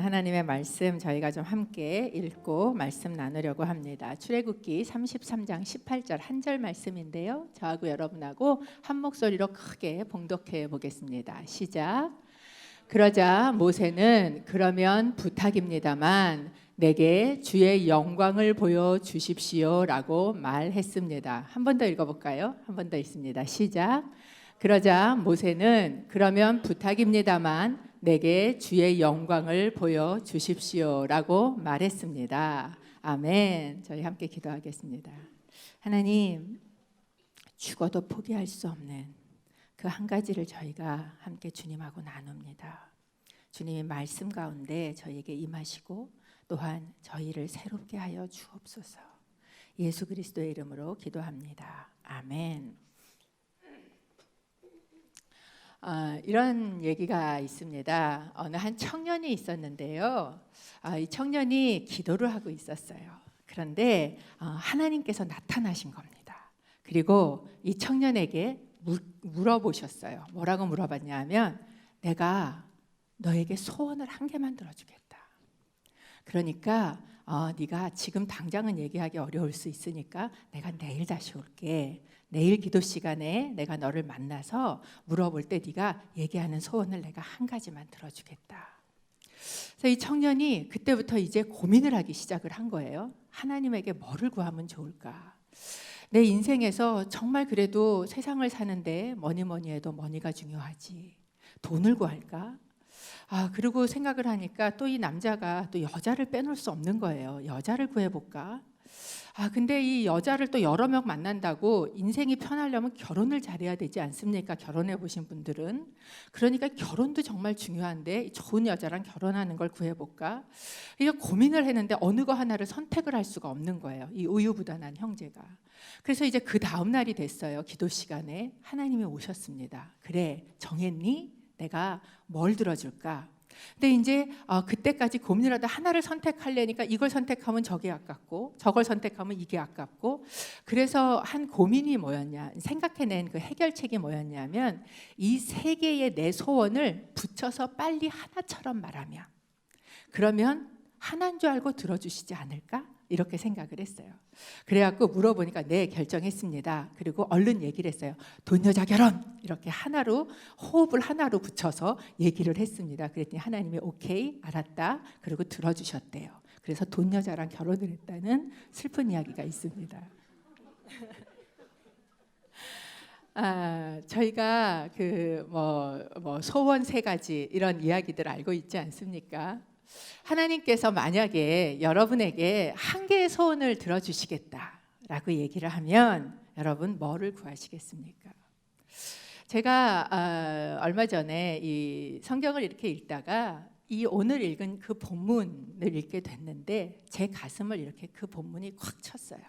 하나님의 말씀 저희가 좀 함께 읽고 말씀 나누려고 합니다. 출애굽기 33장 18절 한 절 말씀인데요. 저하고 여러분하고 한 목소리로 크게 봉독해 보겠습니다. 시작. 그러자 모세는 그러면 부탁입니다만 내게 주의 영광을 보여 주십시오라고 말했습니다. 한 번 더 읽어볼까요? 한 번 더 있습니다. 시작. 그러자 모세는 그러면 부탁입니다만 내게 주의 영광을 보여 주십시오라고 말했습니다. 아멘. 저희 함께 기도하겠습니다. 하나님, 죽어도 포기할 수 없는 그 한 가지를 저희가 함께 주님하고 나눕니다. 주님의 말씀 가운데 저희에게 임하시고 또한 저희를 새롭게 하여 주옵소서. 예수 그리스도의 이름으로 기도합니다. 아멘. 이런 얘기가 있습니다. 어느 한 청년이 있었는데요. 이 청년이 기도를 하고 있었어요. 그런데 하나님께서 나타나신 겁니다. 그리고 이 청년에게 물어보셨어요. 뭐라고 물어봤냐 하면 내가 너에게 소원을 한 개만 들어주겠다. 그러니까 네가 지금 당장은 얘기하기 어려울 수 있으니까 내가 내일 다시 올게. 내일 기도 시간에 내가 너를 만나서 물어볼 때 네가 얘기하는 소원을 내가 한 가지만 들어주겠다. 그래서 이 청년이 그때부터 이제 고민을 하기 시작을 한 거예요. 하나님에게 뭐를 구하면 좋을까? 내 인생에서 정말 그래도 세상을 사는데 뭐니 해도 머니가 중요하지. 돈을 구할까? 그리고 생각을 하니까 또 이 남자가 또 여자를 빼놓을 수 없는 거예요. 여자를 구해볼까? 근데 이 여자를 또 여러 명 만난다고 인생이 편하려면 결혼을 잘해야 되지 않습니까? 결혼해 보신 분들은. 그러니까 결혼도 정말 중요한데 좋은 여자랑 결혼하는 걸 구해볼까? 이거 고민을 했는데 어느 거 하나를 선택을 할 수가 없는 거예요. 이 우유부단한 형제가. 그래서 이제 그 다음 날이 됐어요. 기도 시간에 하나님이 오셨습니다. 그래, 정했니? 내가 뭘 들어줄까? 근데 이제 그때까지 고민을 하다 하나를 선택하려니까 이걸 선택하면 저게 아깝고 저걸 선택하면 이게 아깝고, 그래서 한 고민이 뭐였냐, 생각해낸 그 해결책이 뭐였냐면 이 세 개의 내 소원을 붙여서 빨리 하나처럼 말하면 그러면 하나인 줄 알고 들어주시지 않을까? 이렇게 생각을 했어요. 그래갖고 물어보니까 네, 결정했습니다. 그리고 얼른 얘기를 했어요. 돈 여자 결혼! 이렇게 하나로, 호흡을 하나로 붙여서 얘기를 했습니다. 그랬더니 하나님이 오케이, 알았다. 그리고 들어주셨대요. 그래서 돈 여자랑 결혼을 했다는 슬픈 이야기가 있습니다. 저희가 그 소원 3가지 이런 이야기들 알고 있지 않습니까? 하나님께서 만약에 여러분에게 한 개의 소원을 들어주시겠다라고 얘기를 하면 여러분 뭐를 구하시겠습니까? 제가 얼마 전에 이 성경을 이렇게 읽다가 이 오늘 읽은 그 본문을 읽게 됐는데 제 가슴을 이렇게 그 본문이 콱 쳤어요.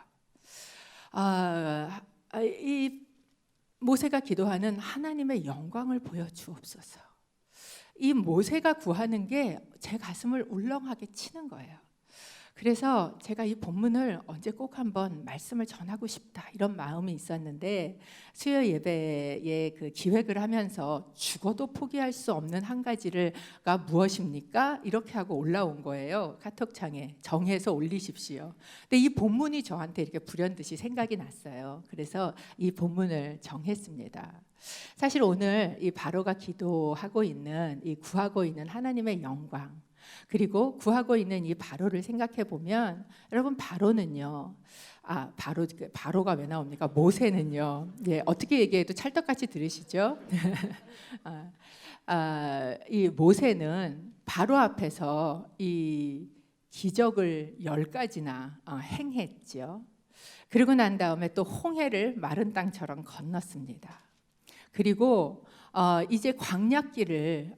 이 모세가 기도하는 하나님의 영광을 보여주옵소서. 이 모세가 구하는 게 제 가슴을 울렁하게 치는 거예요. 그래서 제가 이 본문을 언제 꼭 한번 말씀을 전하고 싶다 이런 마음이 있었는데 수요 예배에 그 기획을 하면서 죽어도 포기할 수 없는 한 가지가 무엇입니까? 이렇게 하고 올라온 거예요. 카톡창에 정해서 올리십시오. 근데 이 본문이 저한테 이렇게 불현듯이 생각이 났어요. 그래서 이 본문을 정했습니다. 사실 오늘 이 바로가 기도하고 있는, 이 구하고 있는 하나님의 영광, 그리고 구하고 있는 이 바로를 생각해 보면 여러분, 바로는요, 바로가 왜 나옵니까? 모세는요, 어떻게 얘기해도 찰떡같이 들으시죠? 이 모세는 바로 앞에서 이 기적을 10가지나 행했죠. 그리고 난 다음에 또 홍해를 마른 땅처럼 건넜습니다. 그리고 이제 광야길을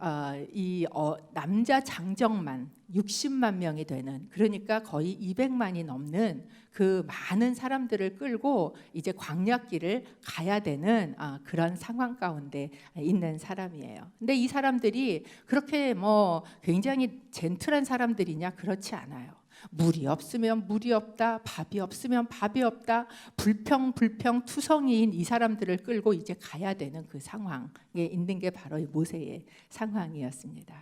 남자 장정만 60만 명이 되는, 그러니까 거의 200만이 넘는 그 많은 사람들을 끌고 이제 광야길을 가야 되는 그런 상황 가운데 있는 사람이에요. 근데 이 사람들이 그렇게 굉장히 젠틀한 사람들이냐? 그렇지 않아요. 물이 없으면 물이 없다, 밥이 없으면 밥이 없다, 불평투성이인 이 사람들을 끌고 이제 가야 되는 그 상황에 있는 게 바로 이 모세의 상황이었습니다.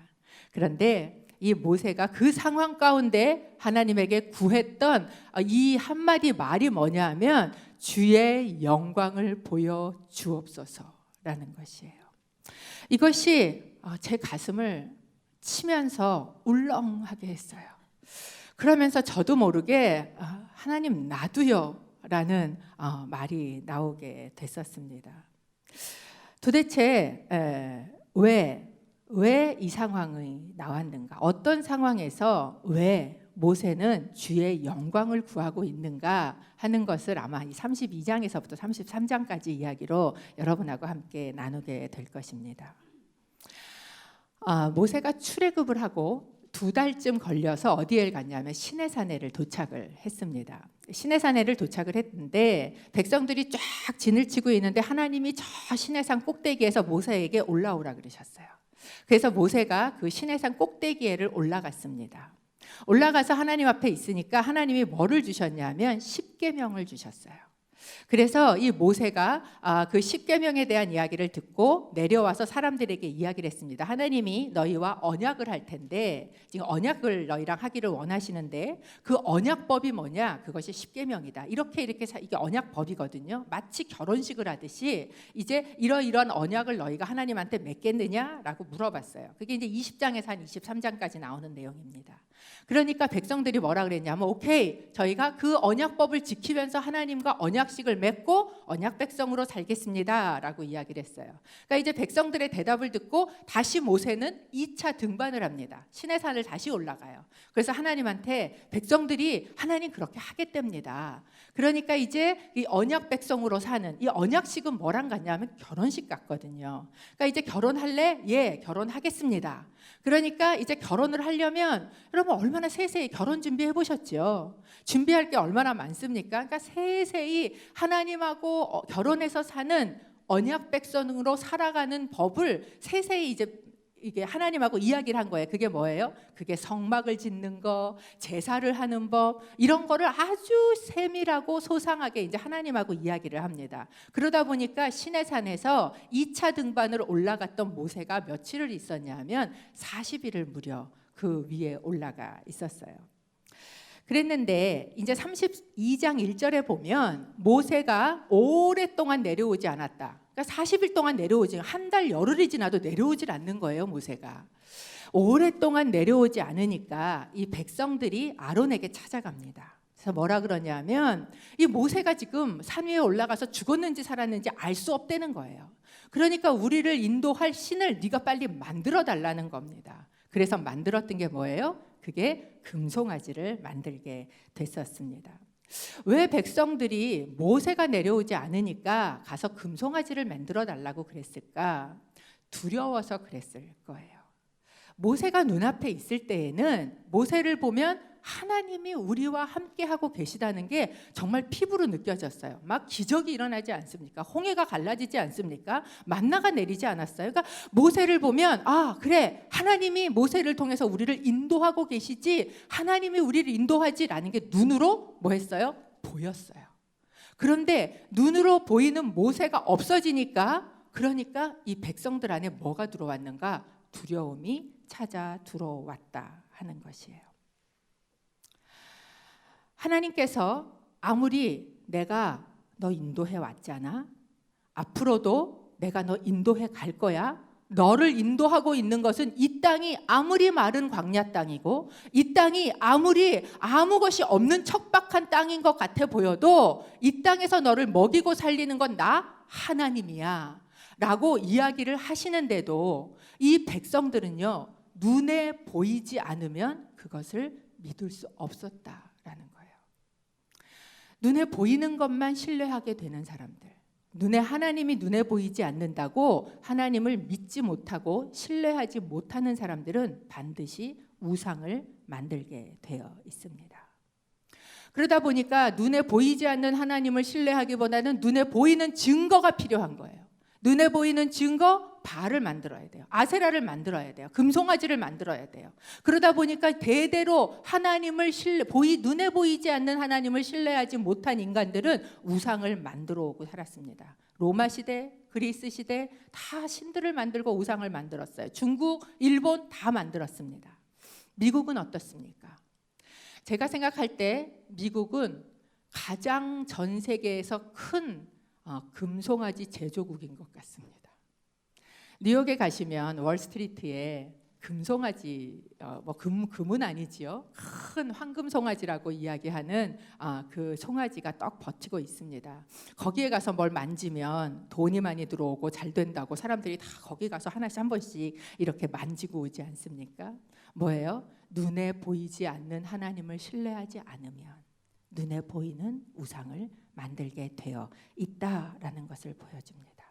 그런데 이 모세가 그 상황 가운데 하나님에게 구했던 이 한마디 말이 뭐냐 하면 주의 영광을 보여 주옵소서라는 것이에요. 이것이 제 가슴을 치면서 울렁하게 했어요. 그러면서 저도 모르게 하나님 나도요 라는 말이 나오게 됐었습니다. 도대체 왜 이 상황이 나왔는가? 어떤 상황에서 왜 모세는 주의 영광을 구하고 있는가 하는 것을 아마 이 32장에서부터 33장까지 이야기로 여러분하고 함께 나누게 될 것입니다. 모세가 출애굽을 하고 2달쯤 걸려서 어디에 갔냐면 시내산에를 도착을 했습니다. 시내산에를 도착을 했는데 백성들이 쫙 진을 치고 있는데 하나님이 저 시내산 꼭대기에서 모세에게 올라오라 그러셨어요. 그래서 모세가 그 시내산 꼭대기에를 올라갔습니다. 올라가서 하나님 앞에 있으니까 하나님이 뭐를 주셨냐면 십계명을 주셨어요. 그래서 이 모세가 그 십계명에 대한 이야기를 듣고 내려와서 사람들에게 이야기를 했습니다. 하나님이 너희와 언약을 할 텐데 지금 언약을 너희랑 하기를 원하시는데 그 언약법이 뭐냐? 그것이 십계명이다. 이게 언약법이거든요. 마치 결혼식을 하듯이 이제 이러이러한 언약을 너희가 하나님한테 맺겠느냐라고 물어봤어요. 그게 이제 20장에서 한 23장까지 나오는 내용입니다. 그러니까 백성들이 뭐라 그랬냐면 오케이, 저희가 그 언약법을 지키면서 하나님과 언약식을 맺고 언약 백성으로 살겠습니다 라고 이야기를 했어요. 그러니까 이제 백성들의 대답을 듣고 다시 모세는 2차 등반을 합니다. 시내산을 다시 올라가요. 그래서 하나님한테 백성들이 하나님 그렇게 하겠답니다. 그러니까 이제 이 언약 백성으로 사는 이 언약식은 뭐랑 같냐면 결혼식 같거든요. 그러니까 이제 결혼할래? 예, 결혼하겠습니다. 그러니까 이제 결혼을 하려면 여러분 얼마나 세세히 결혼 준비해 보셨죠? 준비할 게 얼마나 많습니까? 그러니까 세세히 하나님하고 결혼해서 사는 언약 백성으로 살아가는 법을 세세히 이게 하나님하고 이야기를 한 거예요. 그게 뭐예요? 그게 성막을 짓는 거, 제사를 하는 법, 이런 거를 아주 세밀하고 소상하게 이제 하나님하고 이야기를 합니다. 그러다 보니까 시내산에서 2차 등반을 올라갔던 모세가 며칠을 있었냐면 40일을 무려 그 위에 올라가 있었어요. 그랬는데 이제 32장 1절에 보면 모세가 오랫동안 내려오지 않았다. 그러니까 40일 동안 내려오지, 한 달 열흘이 지나도 내려오질 않는 거예요, 모세가. 오랫동안 내려오지 않으니까 이 백성들이 아론에게 찾아갑니다. 그래서 뭐라 그러냐면 이 모세가 지금 산 위에 올라가서 죽었는지 살았는지 알 수 없다는 거예요. 그러니까 우리를 인도할 신을 네가 빨리 만들어 달라는 겁니다. 그래서 만들었던 게 뭐예요? 그게 금송아지를 만들게 됐었습니다. 왜 백성들이 모세가 내려오지 않으니까 가서 금송아지를 만들어 달라고 그랬을까? 두려워서 그랬을 거예요. 모세가 눈앞에 있을 때에는 모세를 보면 하나님이 우리와 함께 하고 계시다는 게 정말 피부로 느껴졌어요. 막 기적이 일어나지 않습니까? 홍해가 갈라지지 않습니까? 만나가 내리지 않았어요. 그러니까 모세를 보면 그래, 하나님이 모세를 통해서 우리를 인도하고 계시지, 하나님이 우리를 인도하지라는 게 눈으로 뭐 했어요? 보였어요. 그런데 눈으로 보이는 모세가 없어지니까, 그러니까 이 백성들 안에 뭐가 들어왔는가? 두려움이 찾아 들어왔다 하는 것이에요. 하나님께서 아무리 내가 너 인도해 왔잖아, 앞으로도 내가 너 인도해 갈 거야, 너를 인도하고 있는 것은 이 땅이 아무리 마른 광야 땅이고 이 땅이 아무리 아무 것이 없는 척박한 땅인 것 같아 보여도 이 땅에서 너를 먹이고 살리는 건 나 하나님이야 라고 이야기를 하시는데도 이 백성들은요, 눈에 보이지 않으면 그것을 믿을 수 없었다라는 거예요. 눈에 보이는 것만 신뢰하게 되는 사람들, 하나님이 눈에 보이지 않는다고 하나님을 믿지 못하고 신뢰하지 못하는 사람들은 반드시 우상을 만들게 되어 있습니다. 그러다 보니까 눈에 보이지 않는 하나님을 신뢰하기보다는 눈에 보이는 증거가 필요한 거예요. 눈에 보이는 증거, 바알을 만들어야 돼요. 아세라를 만들어야 돼요. 금송아지를 만들어야 돼요. 그러다 보니까 대대로 하나님을 눈에 보이지 않는 하나님을 신뢰하지 못한 인간들은 우상을 만들어 오고 살았습니다. 로마 시대, 그리스 시대 다 신들을 만들고 우상을 만들었어요. 중국, 일본 다 만들었습니다. 미국은 어떻습니까? 제가 생각할 때 미국은 가장 전 세계에서 큰 금송아지 제조국인 것 같습니다. 뉴욕에 가시면 월스트리트에 금송아지, 금은 아니지요. 큰 황금 송아지라고 이야기하는 그 송아지가 떡 버티고 있습니다. 거기에 가서 뭘 만지면 돈이 많이 들어오고 잘 된다고 사람들이 다 거기 가서 하나씩 한 번씩 이렇게 만지고 오지 않습니까? 뭐예요? 눈에 보이지 않는 하나님을 신뢰하지 않으면 눈에 보이는 우상을 만들게 되어 있다라는 것을 보여줍니다.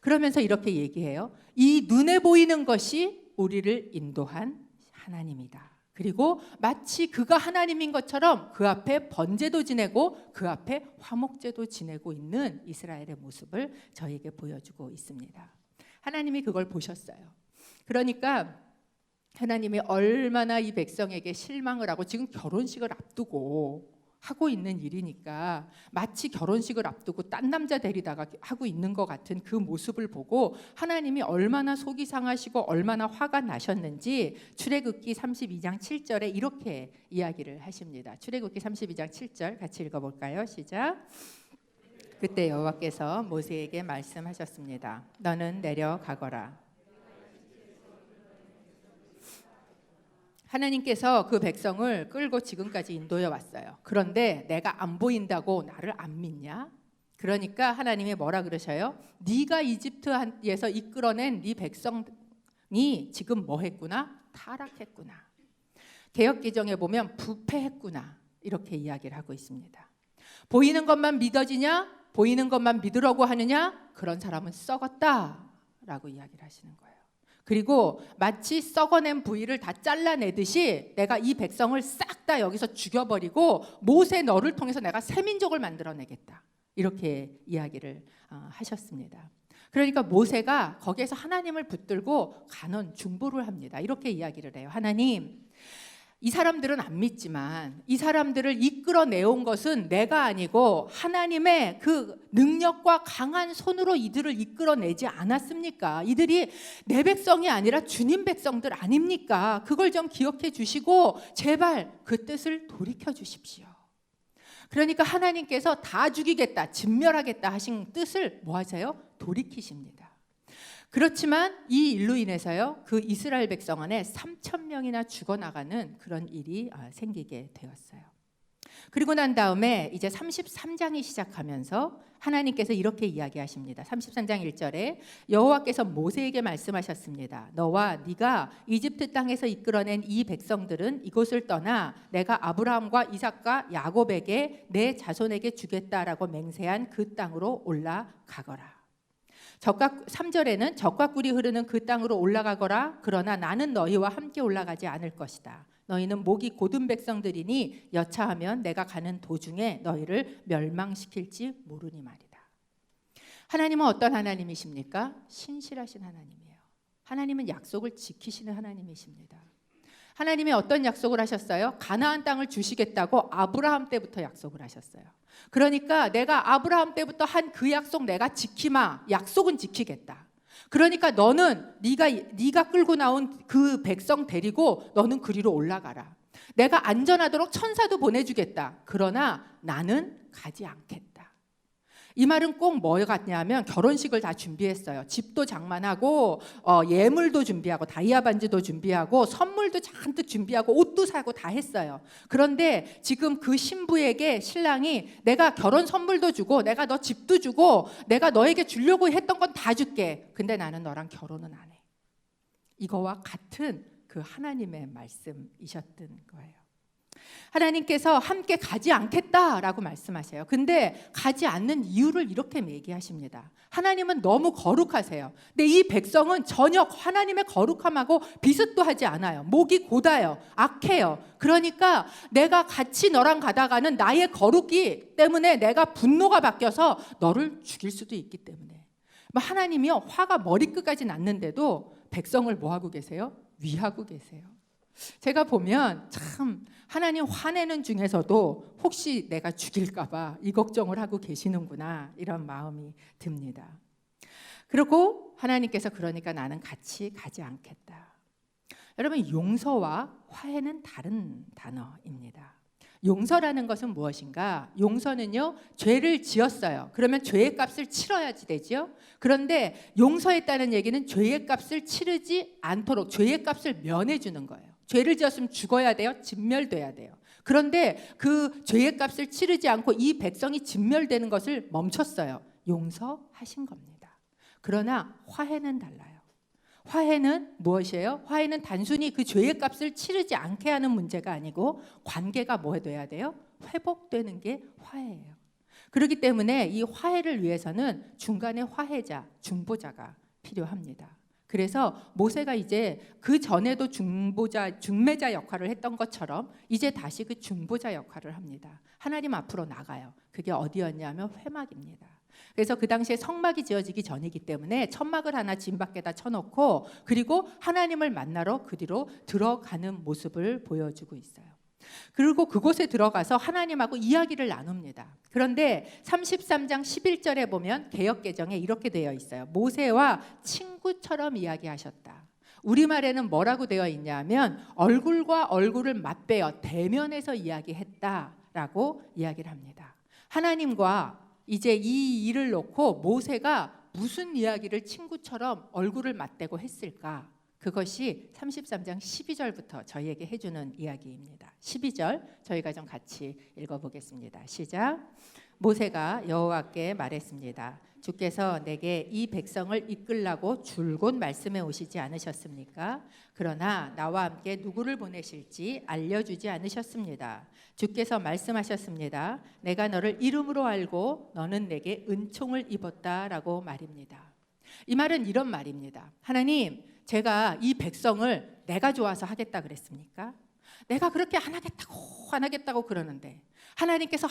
그러면서 이렇게 얘기해요. 이 눈에 보이는 것이 우리를 인도한 하나님이다. 그리고 마치 그가 하나님인 것처럼 그 앞에 번제도 지내고 그 앞에 화목제도 지내고 있는 이스라엘의 모습을 저에게 보여주고 있습니다. 하나님이 그걸 보셨어요. 그러니까 하나님이 얼마나 이 백성에게 실망을 하고 지금 결혼식을 앞두고 하고 있는 일이니까 마치 결혼식을 앞두고 딴 남자 데리다가 하고 있는 것 같은 그 모습을 보고 하나님이 얼마나 속이 상하시고 얼마나 화가 나셨는지 출애굽기 32장 7절에 이렇게 이야기를 하십니다. 출애굽기 32장 7절 같이 읽어볼까요? 시작. 그때 여호와께서 모세에게 말씀하셨습니다. 너는 내려가거라. 하나님께서 그 백성을 끌고 지금까지 인도해 왔어요. 그런데 내가 안 보인다고 나를 안 믿냐? 그러니까 하나님이 뭐라 그러셔요? 네가 이집트에서 이끌어낸 네 백성이 지금 뭐 했구나? 타락했구나. 개역개정에 보면 부패했구나. 이렇게 이야기를 하고 있습니다. 보이는 것만 믿어지냐? 보이는 것만 믿으려고 하느냐? 그런 사람은 썩었다라고 이야기를 하시는 거예요. 그리고 마치 썩어낸 부위를 다 잘라내듯이 내가 이 백성을 싹 다 여기서 죽여버리고 모세 너를 통해서 내가 새 민족을 만들어내겠다. 이렇게 이야기를 하셨습니다. 그러니까 모세가 거기에서 하나님을 붙들고 간언 중보를 합니다. 이렇게 이야기를 해요. 하나님, 이 사람들은 안 믿지만 이 사람들을 이끌어내온 것은 내가 아니고 하나님의 그 능력과 강한 손으로 이들을 이끌어내지 않았습니까? 이들이 내 백성이 아니라 주님 백성들 아닙니까? 그걸 좀 기억해 주시고 제발 그 뜻을 돌이켜 주십시오. 그러니까 하나님께서 다 죽이겠다, 진멸하겠다 하신 뜻을 뭐 하세요? 돌이키십니다. 그렇지만 이 일로 인해서요, 그 이스라엘 백성 안에 3,000명이나 죽어나가는 그런 일이 생기게 되었어요. 그리고 난 다음에 이제 33장이 시작하면서 하나님께서 이렇게 이야기하십니다. 33장 1절에 여호와께서 모세에게 말씀하셨습니다. 너와 네가 이집트 땅에서 이끌어낸 이 백성들은 이곳을 떠나 내가 아브라함과 이삭과 야곱에게 내 자손에게 주겠다라고 맹세한 그 땅으로 올라가거라. 3절에는 적과 꿀이 흐르는 그 땅으로 올라가거라. 그러나 나는 너희와 함께 올라가지 않을 것이다. 너희는 목이 곧은 백성들이니 여차하면 내가 가는 도중에 너희를 멸망시킬지 모르니 말이다. 하나님은 어떤 하나님이십니까? 신실하신 하나님이에요. 하나님은 약속을 지키시는 하나님이십니다. 하나님이 어떤 약속을 하셨어요? 가나안 땅을 주시겠다고 아브라함 때부터 약속을 하셨어요. 그러니까 내가 아브라함 때부터 한 그 약속 내가 지키마. 약속은 지키겠다. 그러니까 너는 네가 끌고 나온 그 백성 데리고 너는 그리로 올라가라. 내가 안전하도록 천사도 보내주겠다. 그러나 나는 가지 않겠다. 이 말은 꼭 뭐 같냐면 결혼식을 다 준비했어요. 집도 장만하고 예물도 준비하고 다이아 반지도 준비하고 선물도 잔뜩 준비하고 옷도 사고 다 했어요. 그런데 지금 그 신부에게 신랑이 내가 결혼 선물도 주고 내가 너 집도 주고 내가 너에게 주려고 했던 건 다 줄게. 근데 나는 너랑 결혼은 안 해. 이거와 같은 그 하나님의 말씀이셨던 거예요. 하나님께서 함께 가지 않겠다라고 말씀하세요. 근데 가지 않는 이유를 이렇게 얘기하십니다. 하나님은 너무 거룩하세요. 근데 이 백성은 전혀 하나님의 거룩함하고 비슷도 하지 않아요. 목이 곧아요. 악해요. 그러니까 내가 같이 너랑 가다가는 나의 거룩이 때문에 내가 분노가 바뀌어서 너를 죽일 수도 있기 때문에. 하나님이요, 화가 머리끝까지 났는데도 백성을 뭐 하고 계세요? 위하고 계세요. 제가 보면 참 하나님 화내는 중에서도 혹시 내가 죽일까 봐 이 걱정을 하고 계시는구나 이런 마음이 듭니다. 그리고 하나님께서 그러니까 나는 같이 가지 않겠다. 여러분, 용서와 화해는 다른 단어입니다. 용서라는 것은 무엇인가? 용서는요, 죄를 지었어요. 그러면 죄의 값을 치러야지 되죠. 그런데 용서했다는 얘기는 죄의 값을 치르지 않도록 죄의 값을 면해주는 거예요. 죄를 지었으면 죽어야 돼요. 진멸돼야 돼요. 그런데 그 죄의 값을 치르지 않고 이 백성이 진멸되는 것을 멈췄어요. 용서하신 겁니다. 그러나 화해는 달라요. 화해는 무엇이에요? 화해는 단순히 그 죄의 값을 치르지 않게 하는 문제가 아니고 관계가 뭐 돼야 돼요? 회복되는 게 화해예요. 그렇기 때문에 이 화해를 위해서는 중간에 화해자, 중보자가 필요합니다. 그래서 모세가 이제 그 전에도 중매자 역할을 했던 것처럼 이제 다시 그 중보자 역할을 합니다. 하나님 앞으로 나가요. 그게 어디였냐면 회막입니다. 그래서 그 당시에 성막이 지어지기 전이기 때문에 천막을 하나 진 밖에다 쳐놓고 그리고 하나님을 만나러 그 뒤로 들어가는 모습을 보여주고 있어요. 그리고 그곳에 들어가서 하나님하고 이야기를 나눕니다. 그런데 33장 11절에 보면 개역개정에 이렇게 되어 있어요. 모세와 친구처럼 이야기하셨다. 우리말에는 뭐라고 되어 있냐면 얼굴과 얼굴을 맞대어 대면해서 이야기했다라고 이야기를 합니다. 하나님과 이제 이 일을 놓고 모세가 무슨 이야기를 친구처럼 얼굴을 맞대고 했을까? 그것이 33장 12절부터 저희에게 해주는 이야기입니다. 12절 저희가 좀 같이 읽어보겠습니다. 시작. 모세가 여호와께 말했습니다. 주께서 내게 이 백성을 이끌라고 줄곧 말씀해 오시지 않으셨습니까? 그러나 나와 함께 누구를 보내실지 알려주지 않으셨습니다. 주께서 말씀하셨습니다. 내가 너를 이름으로 알고 너는 내게 은총을 입었다라고 말입니다. 이 말은 이런 말입니다. 하나님, 제가 이 백성을 내가 좋아서 하겠다 그랬습니까? 내가 그렇게 안 하겠다고 그러는데 하나님께서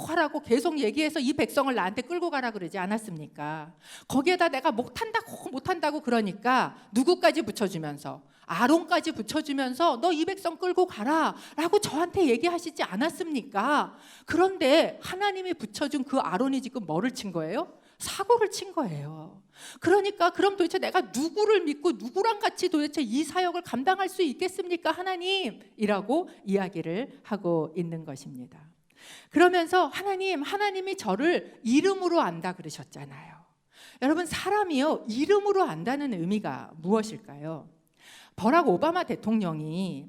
하라고 계속 얘기해서 이 백성을 나한테 끌고 가라 그러지 않았습니까? 거기에다 내가 못한다고 그러니까 누구까지 붙여주면서 아론까지 붙여주면서 너 이 백성 끌고 가라 라고 저한테 얘기하시지 않았습니까? 그런데 하나님이 붙여준 그 아론이 지금 뭐를 친 거예요? 사고를 친 거예요. 그러니까 그럼 도대체 내가 누구를 믿고 누구랑 같이 도대체 이 사역을 감당할 수 있겠습니까? 하나님이라고 이야기를 하고 있는 것입니다. 그러면서 하나님이 저를 이름으로 안다 그러셨잖아요. 여러분, 사람이요, 이름으로 안다는 의미가 무엇일까요? 버락 오바마 대통령이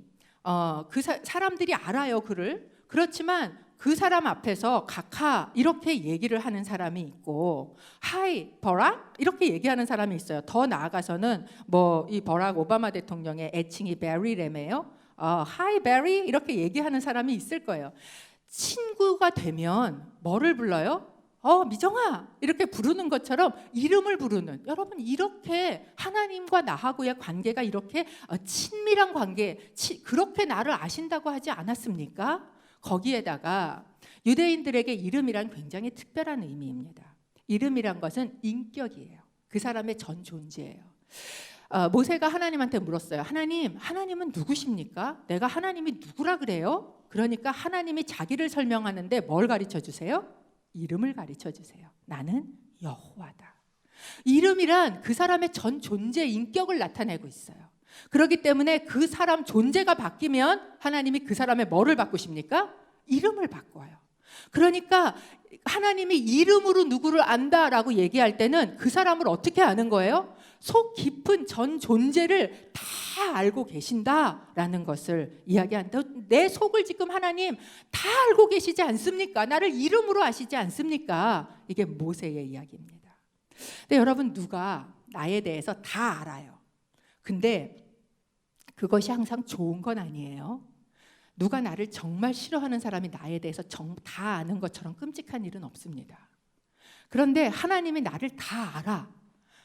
사람들이 알아요, 그를. 그렇지만 그 사람 앞에서 각하 이렇게 얘기를 하는 사람이 있고 하이 버락 이렇게 얘기하는 사람이 있어요. 더 나아가서는 뭐 이 버락 오바마 대통령의 애칭이 베리래매요. 하이 베리 이렇게 얘기하는 사람이 있을 거예요. 친구가 되면 뭐를 불러요? 미정아 이렇게 부르는 것처럼 이름을 부르는, 여러분 이렇게 하나님과 나하고의 관계가 이렇게 친밀한 관계, 그렇게 나를 아신다고 하지 않았습니까? 거기에다가 유대인들에게 이름이란 굉장히 특별한 의미입니다. 이름이란 것은 인격이에요. 그 사람의 전 존재예요. 모세가 하나님한테 물었어요. 하나님은 누구십니까? 내가 하나님이 누구라 그래요? 그러니까 하나님이 자기를 설명하는데 뭘 가르쳐 주세요? 이름을 가르쳐 주세요. 나는 여호와다. 이름이란 그 사람의 전 존재 인격을 나타내고 있어요. 그렇기 때문에 그 사람 존재가 바뀌면 하나님이 그 사람의 뭐를 바꾸십니까? 이름을 바꿔요. 그러니까 하나님이 이름으로 누구를 안다라고 얘기할 때는 그 사람을 어떻게 아는 거예요? 속 깊은 전 존재를 다 알고 계신다라는 것을 이야기한다. 내 속을 지금 하나님 다 알고 계시지 않습니까? 나를 이름으로 아시지 않습니까? 이게 모세의 이야기입니다. 근데 여러분, 누가 나에 대해서 다 알아요. 근데 그것이 항상 좋은 건 아니에요. 누가 나를 정말 싫어하는 사람이 나에 대해서 다 아는 것처럼 끔찍한 일은 없습니다. 그런데 하나님이 나를 다 알아.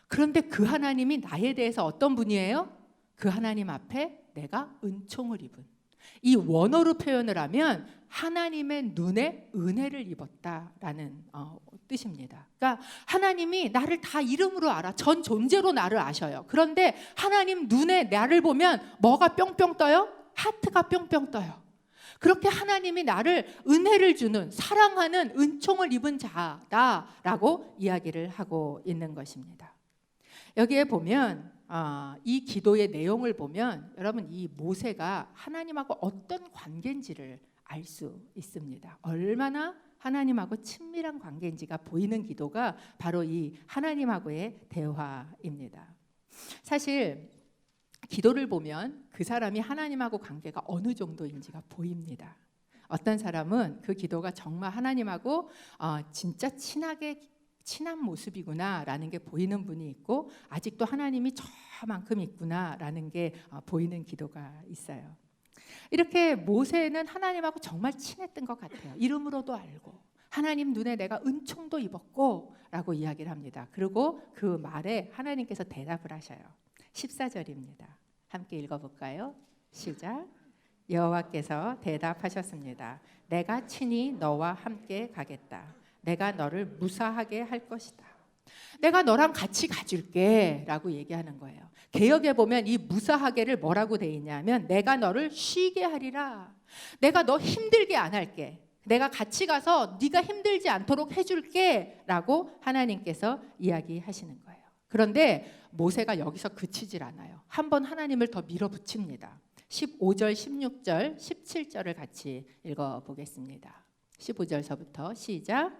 그런데 그 하나님이 나에 대해서 어떤 분이에요? 그 하나님 앞에 내가 은총을 입은, 이 원어로 표현을 하면 하나님의 눈에 은혜를 입었다라는 뜻입니다. 그러니까 하나님이 나를 다 이름으로 알아. 전 존재로 나를 아셔요. 그런데 하나님 눈에 나를 보면 뭐가 뿅뿅 떠요? 하트가 뿅뿅 떠요. 그렇게 하나님이 나를 은혜를 주는, 사랑하는, 은총을 입은 자다라고 이야기를 하고 있는 것입니다. 여기에 보면 이 기도의 내용을 보면 여러분 이 모세가 하나님하고 어떤 관계인지를 알 수 있습니다. 얼마나 하나님하고 친밀한 관계인지가 보이는 기도가 바로 이 하나님하고의 대화입니다. 사실 기도를 보면 그 사람이 하나님하고 관계가 어느 정도인지가 보입니다. 어떤 사람은 그 기도가 정말 하나님하고 진짜 친한 모습이구나라는 게 보이는 분이 있고, 아직도 하나님이 저만큼 있구나라는 게 보이는 기도가 있어요. 이렇게 모세는 하나님하고 정말 친했던 것 같아요. 이름으로도 알고 하나님 눈에 내가 은총도 입었고 라고 이야기를 합니다. 그리고 그 말에 하나님께서 대답을 하셔요. 14절입니다. 함께 읽어볼까요? 시작. 여호와께서 대답하셨습니다. 내가 친히 너와 함께 가겠다. 내가 너를 무사하게 할 것이다. 내가 너랑 같이 가줄게 라고 얘기하는 거예요. 개역에 보면 이 무사하게를 뭐라고 돼 있냐면 내가 너를 쉬게 하리라. 내가 너 힘들게 안 할게. 내가 같이 가서 네가 힘들지 않도록 해줄게 라고 하나님께서 이야기하시는 거예요. 그런데 모세가 여기서 그치질 않아요. 한번 하나님을 더 밀어붙입니다. 15절, 16절, 17절을 같이 읽어보겠습니다. 15절서부터 시작.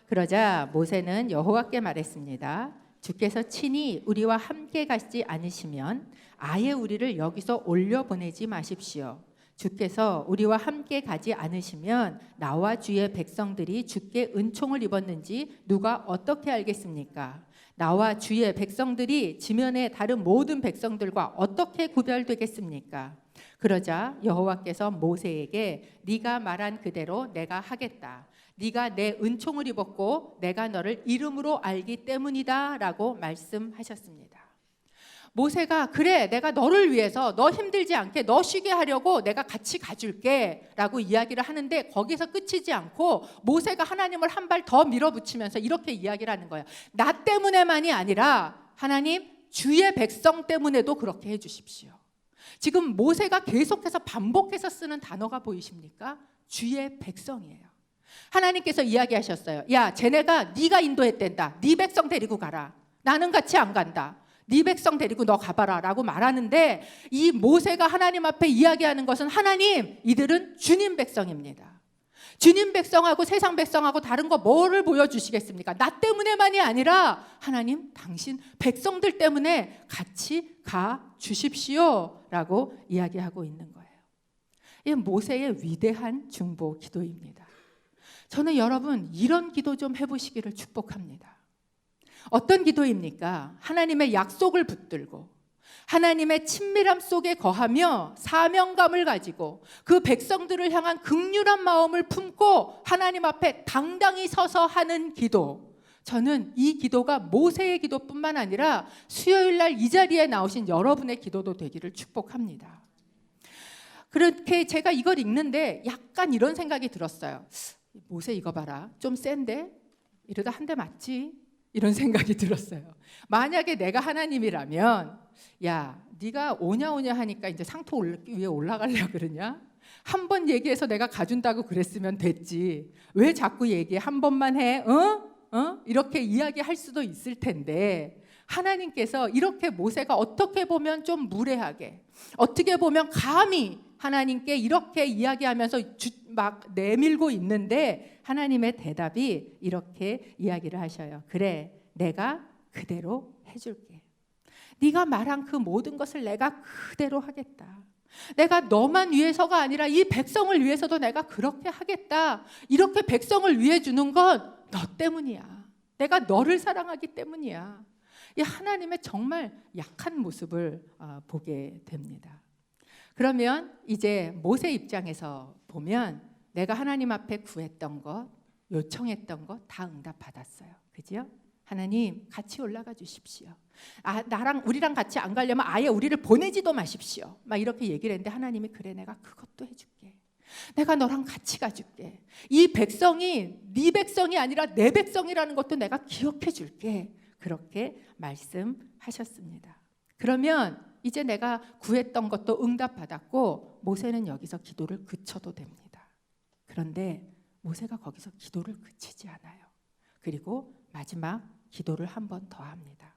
그러자 모세는 여호와께 말했습니다. 주께서 친히 우리와 함께 가시지 않으시면 아예 우리를 여기서 올려보내지 마십시오. 주께서 우리와 함께 가지 않으시면 나와 주의 백성들이 주께 은총을 입었는지 누가 어떻게 알겠습니까? 나와 주의 백성들이 지면의 다른 모든 백성들과 어떻게 구별되겠습니까? 그러자 여호와께서 모세에게 네가 말한 그대로 내가 하겠다. 네가 내 은총을 입었고 내가 너를 이름으로 알기 때문이다 라고 말씀하셨습니다. 모세가 그래 내가 너를 위해서 너 힘들지 않게 너 쉬게 하려고 내가 같이 가줄게 라고 이야기를 하는데 거기서 끝이지 않고 모세가 하나님을 한 발 더 밀어붙이면서 이렇게 이야기를 하는 거예요. 나 때문에만이 아니라 하나님 주의 백성 때문에도 그렇게 해주십시오. 지금 모세가 계속해서 반복해서 쓰는 단어가 보이십니까? 주의 백성이에요. 하나님께서 이야기하셨어요. 야 쟤네가 네가 인도했댄다. 네 백성 데리고 가라. 나는 같이 안 간다. 네 백성 데리고 너 가봐라 라고 말하는데 이 모세가 하나님 앞에 이야기하는 것은 하나님 이들은 주님 백성입니다. 주님 백성하고 세상 백성하고 다른 거 뭐를 보여주시겠습니까? 나 때문에만이 아니라 하나님 당신 백성들 때문에 같이 가 주십시오 라고 이야기하고 있는 거예요. 이 모세의 위대한 중보 기도입니다. 저는 여러분 이런 기도 좀 해보시기를 축복합니다. 어떤 기도입니까? 하나님의 약속을 붙들고 하나님의 친밀함 속에 거하며 사명감을 가지고 그 백성들을 향한 긍휼한 마음을 품고 하나님 앞에 당당히 서서 하는 기도. 저는 이 기도가 모세의 기도뿐만 아니라 수요일 날 이 자리에 나오신 여러분의 기도도 되기를 축복합니다. 그렇게 제가 이걸 읽는데 약간 이런 생각이 들었어요. 모세 이거 봐라. 좀 센데? 이러다 한 대 맞지? 이런 생각이 들었어요. 만약에 내가 하나님이라면 야 네가 오냐 하니까 이제 상토 위에 올라가려고 그러냐? 한 번 얘기해서 내가 가준다고 그랬으면 됐지. 왜 자꾸 얘기해? 한 번만 해. 이렇게 이야기할 수도 있을 텐데 하나님께서 이렇게 모세가 어떻게 보면 좀 무례하게 어떻게 보면 감히 하나님께 이렇게 이야기하면서 막 내밀고 있는데 하나님의 대답이 이렇게 이야기를 하셔요. 그래 내가 그대로 해줄게. 네가 말한 그 모든 것을 내가 그대로 하겠다. 내가 너만 위해서가 아니라 이 백성을 위해서도 내가 그렇게 하겠다. 이렇게 백성을 위해 주는 건 너 때문이야. 내가 너를 사랑하기 때문이야. 이 하나님의 정말 약한 모습을 보게 됩니다. 그러면 이제 모세 입장에서 보면 내가 하나님 앞에 구했던 것, 요청했던 것 다 응답받았어요. 그죠? 하나님 같이 올라가 주십시오. 우리랑 같이 안 가려면 아예 우리를 보내지도 마십시오. 막 이렇게 얘기를 했는데 하나님이 그래 내가 그것도 해줄게. 내가 너랑 같이 가줄게. 이 백성이 네 백성이 아니라 내 백성이라는 것도 내가 기억해 줄게. 그렇게 말씀하셨습니다. 그러면 이제 내가 구했던 것도 응답받았고 모세는 여기서 기도를 그쳐도 됩니다. 그런데 모세가 거기서 기도를 그치지 않아요. 그리고 마지막 기도를 한 번 더 합니다.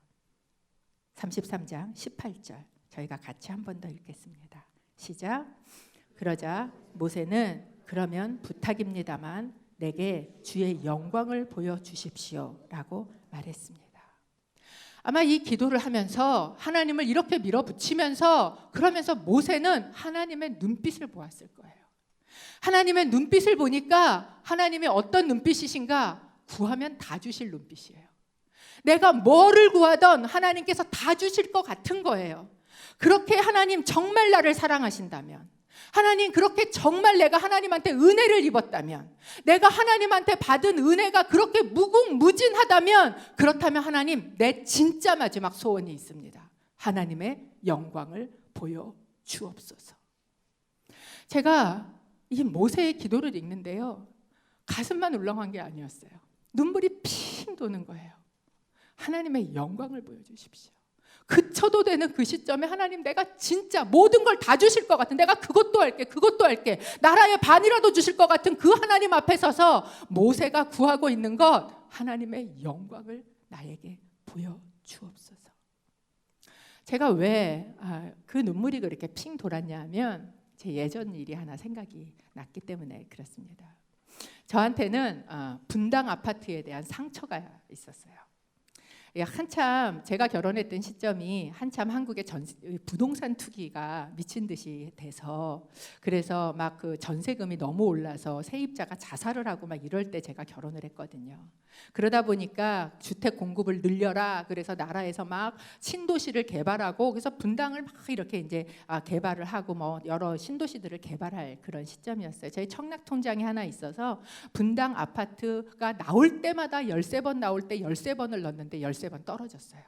33장 18절 저희가 같이 한 번 더 읽겠습니다. 시작. 그러자 모세는 그러면 부탁입니다만 내게 주의 영광을 보여주십시오 라고 말했습니다. 아마 이 기도를 하면서 하나님을 이렇게 밀어붙이면서 그러면서 모세는 하나님의 눈빛을 보았을 거예요. 하나님의 눈빛을 보니까 하나님이 어떤 눈빛이신가? 구하면 다 주실 눈빛이에요. 내가 뭐를 구하던 하나님께서 다 주실 것 같은 거예요. 그렇게 하나님 정말 나를 사랑하신다면, 하나님 그렇게 정말 내가 하나님한테 은혜를 입었다면, 내가 하나님한테 받은 은혜가 그렇게 무궁무진하다면, 그렇다면 하나님 내 진짜 마지막 소원이 있습니다. 하나님의 영광을 보여주옵소서. 제가 이 모세의 기도를 읽는데요, 가슴만 울렁한 게 아니었어요. 눈물이 핑 도는 거예요. 하나님의 영광을 보여주십시오. 그쳐도 되는 그 시점에 하나님 내가 진짜 모든 걸 다 주실 것 같은, 내가 그것도 할게 그것도 할게, 나라의 반이라도 주실 것 같은 그 하나님 앞에 서서 모세가 구하고 있는 것, 하나님의 영광을 나에게 보여주옵소서. 제가 왜 그 눈물이 그렇게 핑 돌았냐 하면 제 예전 일이 하나 생각이 났기 때문에 그렇습니다. 저한테는 분당 아파트에 대한 상처가 있었어요. 한참 제가 결혼했던 시점이 한참 한국의 부동산 투기가 미친 듯이 돼서, 그래서 막 그 전세금이 너무 올라서 세입자가 자살을 하고 막 이럴 때 제가 결혼을 했거든요. 그러다 보니까 주택 공급을 늘려라, 그래서 나라에서 막 신도시를 개발하고, 그래서 분당을 막 이렇게 이제 개발을 하고 뭐 여러 신도시들을 개발할 그런 시점이었어요. 저희 청락 통장이 하나 있어서 분당 아파트가 나올 때마다 13번 나올 때 13번을 넣었는데 13번 떨어졌어요.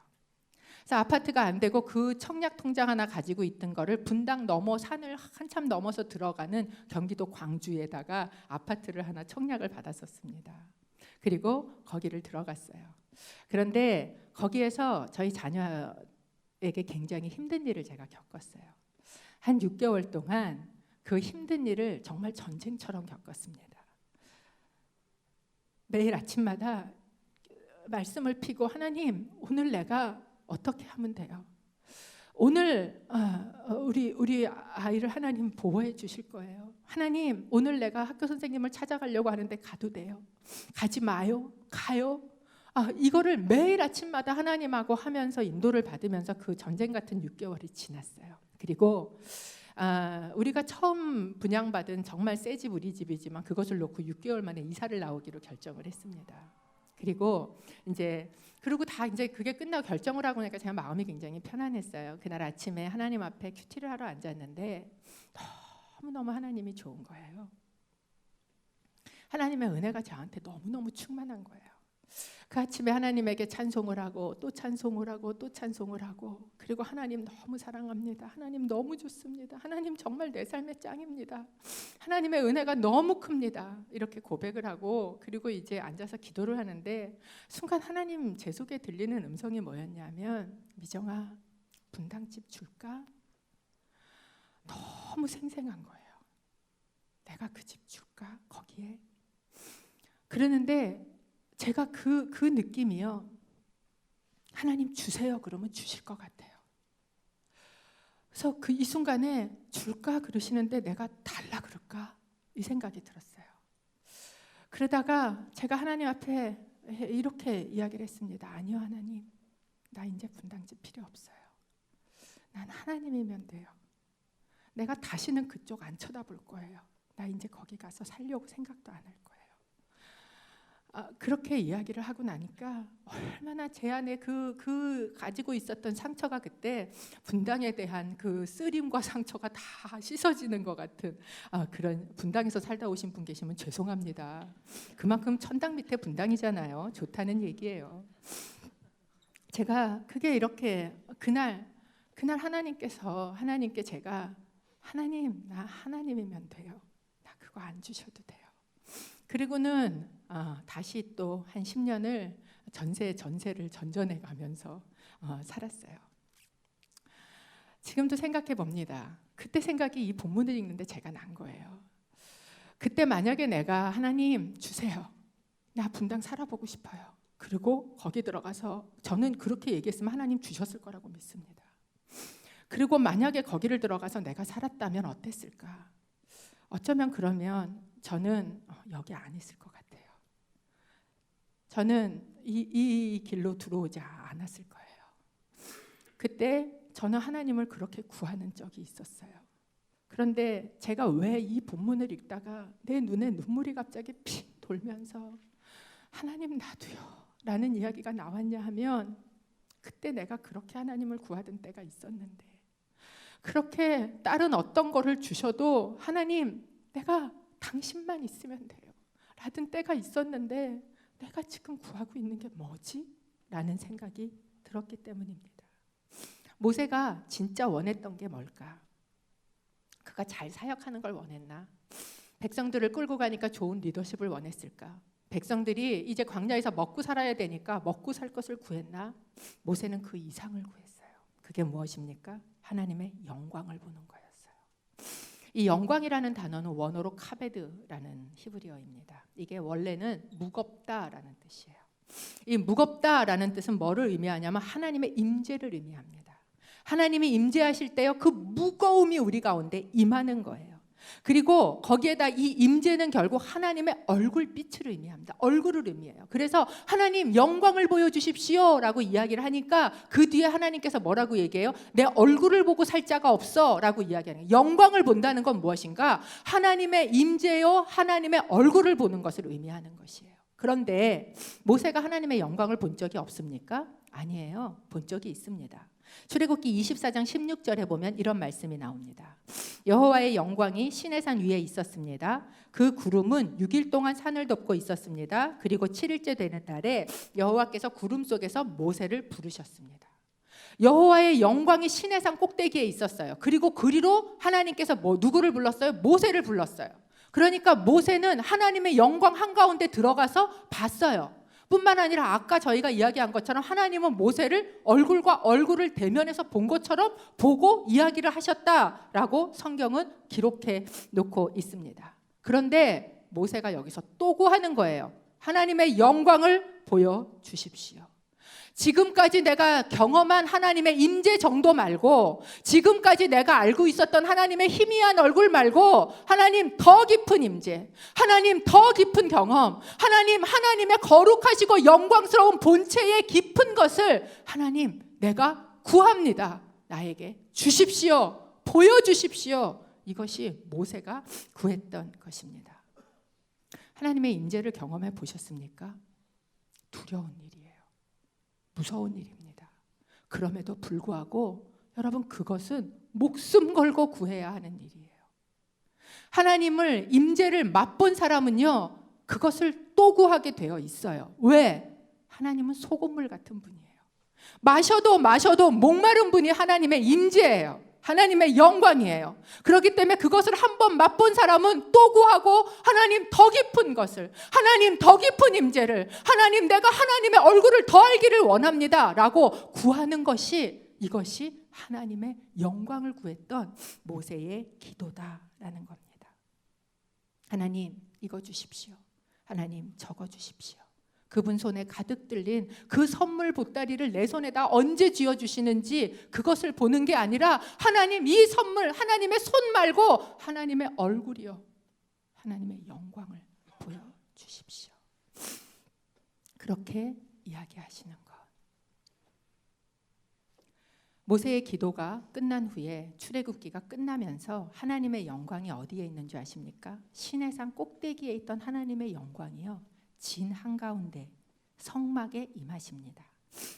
그래서 아파트가 안 되고 그 청약 통장 하나 가지고 있던 거를 분당 넘어 산을 한참 넘어서 들어가는 경기도 광주에다가 아파트를 하나 청약을 받았었습니다. 그리고 거기를 들어갔어요. 그런데 거기에서 저희 자녀에게 굉장히 힘든 일을 제가 겪었어요. 한 6개월 동안 그 힘든 일을 정말 전쟁처럼 겪었습니다. 매일 아침마다 말씀을 피고, 하나님 오늘 내가 어떻게 하면 돼요? 오늘 우리 아이를 하나님 보호해 주실 거예요. 하나님 오늘 내가 학교 선생님을 찾아가려고 하는데 가도 돼요? 가지 마요. 가요. 이거를 매일 아침마다 하나님하고 하면서 인도를 받으면서 그 전쟁 같은 6개월이 지났어요. 그리고 우리가 처음 분양받은 정말 새 집 우리 집이지만 그것을 놓고 6개월 만에 이사를 나오기로 결정을 했습니다. 그리고 다 이제 그게 끝나고 결정을 하고 나니까 제가 마음이 굉장히 편안했어요. 그날 아침에 하나님 앞에 큐티를 하러 앉았는데 너무너무 하나님이 좋은 거예요. 하나님의 은혜가 저한테 너무너무 충만한 거예요. 그 아침에 하나님에게 찬송을 하고 또 찬송을 하고 또 찬송을 하고, 그리고 하나님 너무 사랑합니다. 하나님 너무 좋습니다. 하나님 정말 내 삶의 짱입니다. 하나님의 은혜가 너무 큽니다. 이렇게 고백을 하고, 그리고 이제 앉아서 기도를 하는데 순간 하나님 제 속에 들리는 음성이 뭐였냐면, 미정아 분당집 줄까? 너무 생생한 거예요. 내가 그 집 줄까? 거기에? 그러는데 제가 그 느낌이요, 하나님 주세요 그러면 주실 것 같아요. 그래서 이 순간에 줄까 그러시는데 내가 달라 그럴까 이 생각이 들었어요. 그러다가 제가 하나님 앞에 이렇게 이야기를 했습니다. 아니요 하나님, 나 이제 분당집 필요 없어요. 난 하나님이면 돼요. 내가 다시는 그쪽 안 쳐다볼 거예요. 나 이제 거기 가서 살려고 생각도 안 할 거예요. 그렇게 이야기를 하고 나니까 얼마나 제 안에 그 가지고 있었던 상처가, 그때 분당에 대한 그 쓰림과 상처가 다 씻어지는 것 같은 그런, 분당에서 살다 오신 분 계시면 죄송합니다. 그만큼 천당 밑에 분당이잖아요. 좋다는 얘기예요. 제가 그게 이렇게 그날 하나님께 제가, 하나님 나 하나님이면 돼요. 나 그거 안 주셔도 돼요. 그리고는 다시 또 한 10년을 전세를 전전해 가면서 살았어요. 지금도 생각해 봅니다. 그때 생각이 이 본문을 읽는데 제가 난 거예요. 그때 만약에 내가 하나님 주세요, 나 분당 살아보고 싶어요, 그리고 거기 들어가서 저는 그렇게 얘기했으면 하나님 주셨을 거라고 믿습니다. 그리고 만약에 거기를 들어가서 내가 살았다면 어땠을까? 어쩌면 그러면 저는 여기 안 있을 것 같아요. 저는 이 길로 들어오지 않았을 거예요. 그때 저는 하나님을 그렇게 구하는 적이 있었어요. 그런데 제가 왜 이 본문을 읽다가 내 눈에 눈물이 갑자기 픽 돌면서 하나님 놔두요 라는 이야기가 나왔냐 하면, 그때 내가 그렇게 하나님을 구하던 때가 있었는데, 그렇게 다른 어떤 거를 주셔도 하나님 내가 당신만 있으면 돼요 라던 때가 있었는데, 내가 지금 구하고 있는 게 뭐지? 라는 생각이 들었기 때문입니다. 모세가 진짜 원했던 게 뭘까? 그가 잘 사역하는 걸 원했나? 백성들을 끌고 가니까 좋은 리더십을 원했을까? 백성들이 이제 광야에서 먹고 살아야 되니까 먹고 살 것을 구했나? 모세는 그 이상을 구했어요. 그게 무엇입니까? 하나님의 영광을 보는 거였어요. 이 영광이라는 단어는 원어로 카베드라는 히브리어입니다. 이게 원래는 무겁다라는 뜻이에요. 이 무겁다라는 뜻은 뭐를 의미하냐면 하나님의 임재를 의미합니다. 하나님이 임재하실 때요, 그 무거움이 우리 가운데 임하는 거예요. 그리고 거기에다 이 임재는 결국 하나님의 얼굴빛을 의미합니다. 얼굴을 의미해요. 그래서 하나님 영광을 보여주십시오 라고 이야기를 하니까 그 뒤에 하나님께서 뭐라고 얘기해요? 내 얼굴을 보고 살 자가 없어 라고 이야기하는 거예요. 영광을 본다는 건 무엇인가? 하나님의 임재요, 하나님의 얼굴을 보는 것을 의미하는 것이에요. 그런데 모세가 하나님의 영광을 본 적이 없습니까? 아니에요. 본 적이 있습니다. 출애굽기 24장 16절에 보면 이런 말씀이 나옵니다. 여호와의 영광이 시내산 위에 있었습니다. 그 구름은 6일 동안 산을 덮고 있었습니다. 그리고 7일째 되는 날에 여호와께서 구름 속에서 모세를 부르셨습니다. 여호와의 영광이 시내산 꼭대기에 있었어요. 그리고 그리로 하나님께서 누구를 불렀어요? 모세를 불렀어요. 그러니까 모세는 하나님의 영광 한가운데 들어가서 봤어요. 뿐만 아니라 아까 저희가 이야기한 것처럼 하나님은 모세를 얼굴과 얼굴을 대면해서 본 것처럼 보고 이야기를 하셨다라고 성경은 기록해 놓고 있습니다. 그런데 모세가 여기서 또 구하는 거예요. 하나님의 영광을 보여주십시오. 지금까지 내가 경험한 하나님의 임재 정도 말고, 지금까지 내가 알고 있었던 하나님의 희미한 얼굴 말고, 하나님 더 깊은 임재, 하나님 더 깊은 경험, 하나님의 거룩하시고 영광스러운 본체의 깊은 것을 하나님 내가 구합니다. 나에게 주십시오. 보여주십시오. 이것이 모세가 구했던 것입니다. 하나님의 임재를 경험해 보셨습니까? 두려운 일이에요. 무서운 일입니다. 그럼에도 불구하고 여러분, 그것은 목숨 걸고 구해야 하는 일이에요. 하나님을 임재를 맛본 사람은요, 그것을 또 구하게 되어 있어요. 왜? 하나님은 소금물 같은 분이에요. 마셔도 목마른 분이 하나님의 임재예요. 하나님의 영광이에요. 그렇기 때문에 그것을 한번 맛본 사람은 또 구하고, 하나님 더 깊은 것을, 하나님 더 깊은 임재를, 하나님 내가 하나님의 얼굴을 더 알기를 원합니다 라고 구하는 것이, 이것이 하나님의 영광을 구했던 모세의 기도다라는 겁니다. 하나님 이거 주십시오. 하나님 저거 주십시오. 그분 손에 가득 들린 그 선물 보따리를 내 손에다 언제 쥐어주시는지 그것을 보는 게 아니라, 하나님 이 선물, 하나님의 손 말고 하나님의 얼굴이요, 하나님의 영광을 보여주십시오. 그렇게 이야기하시는 것. 모세의 기도가 끝난 후에 출애굽기가 끝나면서 하나님의 영광이 어디에 있는 줄 아십니까? 시내산 꼭대기에 있던 하나님의 영광이요, 진 한가운데 성막에 임하십니다.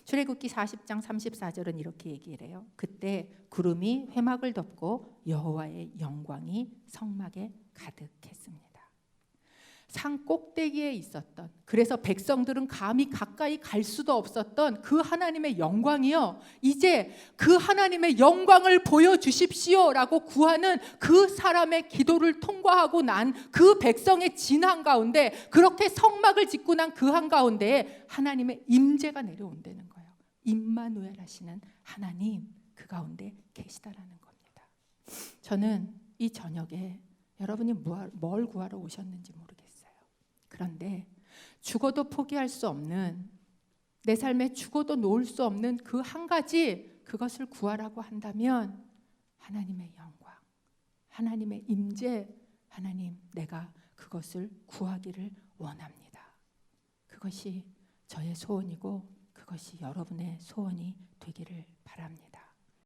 출애굽기 40장 34절은 이렇게 얘기를 해요. 그때 구름이 회막을 덮고 여호와의 영광이 성막에 가득했습니다. 산 꼭대기에 있었던, 그래서 백성들은 감히 가까이 갈 수도 없었던 그 하나님의 영광이요, 이제 그 하나님의 영광을 보여주십시오라고 구하는 그 사람의 기도를 통과하고 난 그 백성의 진 한가운데, 그렇게 성막을 짓고 난 그 한가운데에 하나님의 임재가 내려온다는 거예요. 임마누엘 하시는 하나님, 그 가운데 계시다라는 겁니다. 저는 이 저녁에 여러분이 뭘 구하러 오셨는지 모르겠어요. 그런데 죽어도 포기할 수 없는 내 삶에 죽어도 놓을 수 없는 그 한 가지, 그것을 구하라고 한다면 하나님의 영광, 하나님의 임재, 하나님 내가 그것을 구하기를 원합니다. 그것이 저의 소원이고 그것이 여러분의 소원이 되기를 바랍니다.